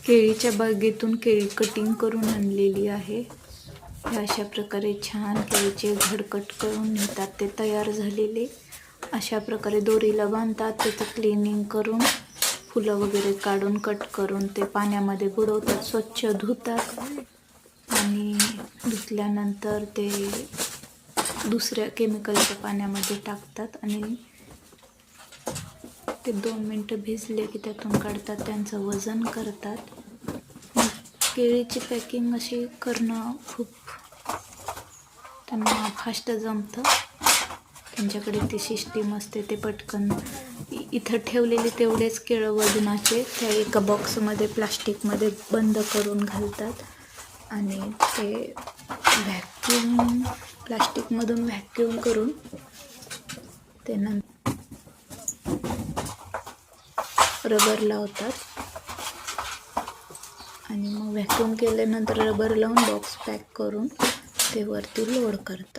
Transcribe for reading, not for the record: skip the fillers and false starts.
केळीच्या बागेतून केळी कटिंग करून आणलेली आहे. हे अशा प्रकारे छान केळीचे घड कट करून नेतात. ते तयार झालेले अशा प्रकारे दोरीला बांधतात. त्याचं क्लिनिंग करून फुलं वगैरे काढून कट करून ते पाण्यामध्ये बुडवतात, स्वच्छ धुतात आणि धुतल्यानंतर ते दुसऱ्या केमिकलच्या पाण्यामध्ये टाकतात आणि ते 2 मिनटं भिजले की त्यातून काढतात, त्यांचं वजन करतात. केळीची पॅकिंग अशी करणं खूप त्यांना फास्ट जमतं. त्यांच्याकडे ती सिस्टीम असते. ते पटकन इथं ठेवलेले तेवढेच केळं वजनाचे त्या एका बॉक्समध्ये प्लास्टिकमध्ये बंद करून घालतात आणि ते प्लास्टिकमधून व्हॅक्यूम करून ते नंतर रबर लावतात आणि मग व्हॅक्यूम केल्यानंतर रबर लावून बॉक्स पॅक करून ते वरती लोड करतात.